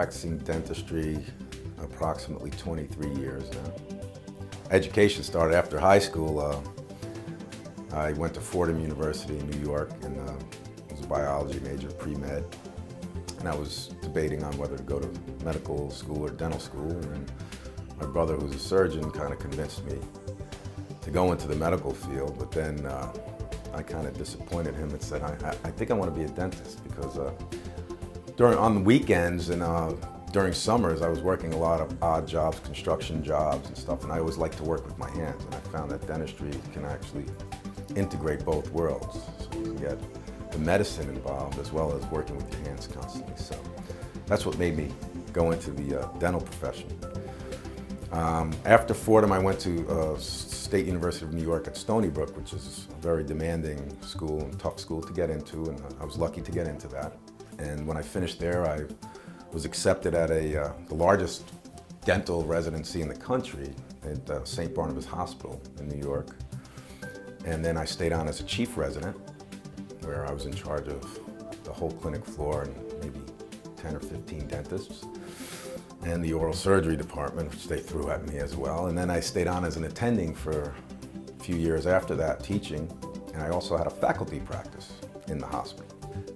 practicing dentistry approximately 23 years now. Education started after high school. I went to Fordham University in New York and was a biology major, pre-med. And I was debating on whether to go to medical school or dental school. And my brother, who's a surgeon, kind of convinced me to go into the medical field. But then I kind of disappointed him and said, I think I want to be a dentist, because on the weekends and during summers, I was working a lot of odd jobs, construction jobs and stuff, and I always liked to work with my hands, and I found that dentistry can actually integrate both worlds. So you can get the medicine involved as well as working with your hands constantly. So that's what made me go into the dental profession. After Fordham, I went to State University of New York at Stony Brook, which is a very demanding school and tough school to get into, and I was lucky to get into that. And when I finished there, I was accepted at the largest dental residency in the country at St. Barnabas Hospital in New York. And then I stayed on as a chief resident, where I was in charge of the whole clinic floor and maybe 10 or 15 dentists, and the oral surgery department, which they threw at me as well. And then I stayed on as an attending for a few years after that, teaching, and I also had a faculty practice in the hospital.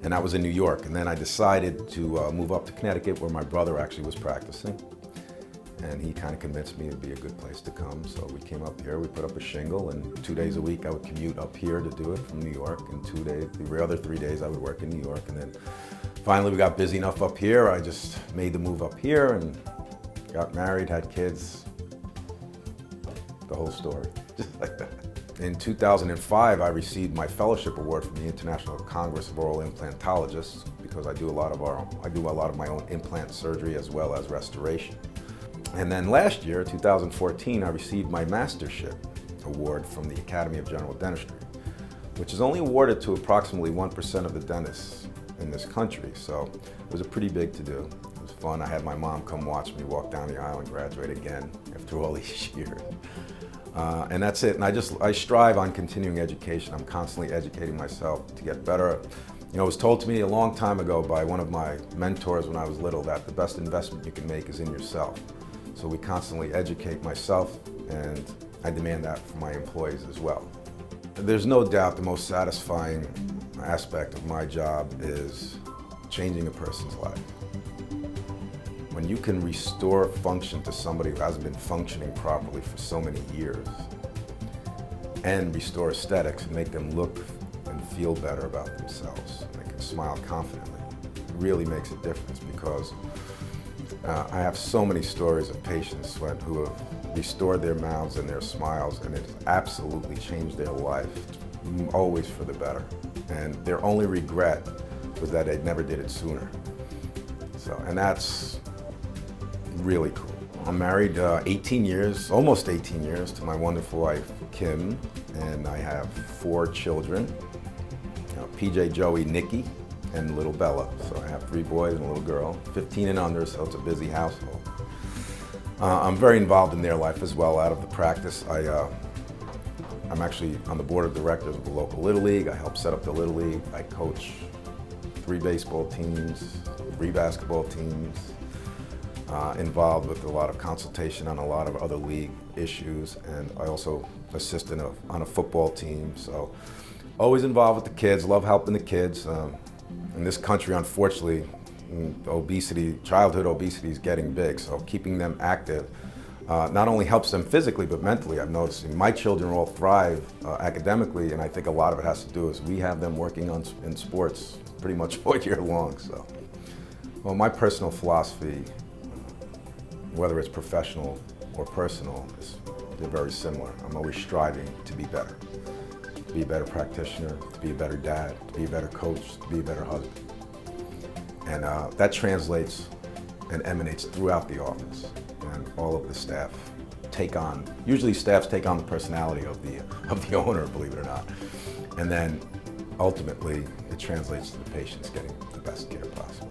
And that was in New York. And then I decided to move up to Connecticut, where my brother actually was practicing. And he kind of convinced me it'd be a good place to come. So we came up here, we put up a shingle, and 2 days a week I would commute up here to do it from New York. And the other 3 days I would work in New York. And then finally we got busy enough up here, I just made the move up here and got married, had kids, the whole story, just like that. In 2005, I received my fellowship award from the International Congress of Oral Implantologists, because I do a lot of my own implant surgery as well as restoration. And then last year, 2014, I received my mastership award from the Academy of General Dentistry, which is only awarded to approximately 1% of the dentists in this country. So it was a pretty big to-do. It was fun. I had my mom come watch me walk down the aisle and graduate again after all these years. And that's it. And I strive on continuing education. I'm constantly educating myself to get better. You know, it was told to me a long time ago by one of my mentors when I was little that the best investment you can make is in yourself. So we constantly educate myself, and I demand that from my employees as well. There's no doubt the most satisfying aspect of my job is changing a person's life. When you can restore function to somebody who hasn't been functioning properly for so many years, and restore aesthetics and make them look and feel better about themselves, they can smile confidently, it really makes a difference, because I have so many stories of patients who have restored their mouths and their smiles, and it's absolutely changed their life, always for the better. And their only regret was that they never did it sooner. And that's really cool. I'm married 18 years, almost 18 years, to my wonderful wife, Kim, and I have 4 children, PJ, Joey, Nikki, and little Bella. So I have 3 boys and a little girl, 15 and under, so it's a busy household. I'm very involved in their life as well out of the practice. I'm actually on the board of directors of the local Little League. I help set up the Little League. I coach 3 baseball teams, 3 basketball teams, involved with a lot of consultation on a lot of other league issues, and I also assist on a football team. So always involved with the kids, love helping the kids. In this country, unfortunately, childhood obesity is getting big, so keeping them active not only helps them physically, but mentally. I'm noticing my children all thrive academically, and I think a lot of it has to do is we have them working in sports pretty much all year long. So, well, my personal philosophy, whether it's professional or personal, they're very similar. I'm always striving to be better. To be a better practitioner, to be a better dad, to be a better coach, to be a better husband. And that translates and emanates throughout the office. And all of the staff usually staffs take on the personality of the owner, believe it or not. And then ultimately it translates to the patients getting the best care possible.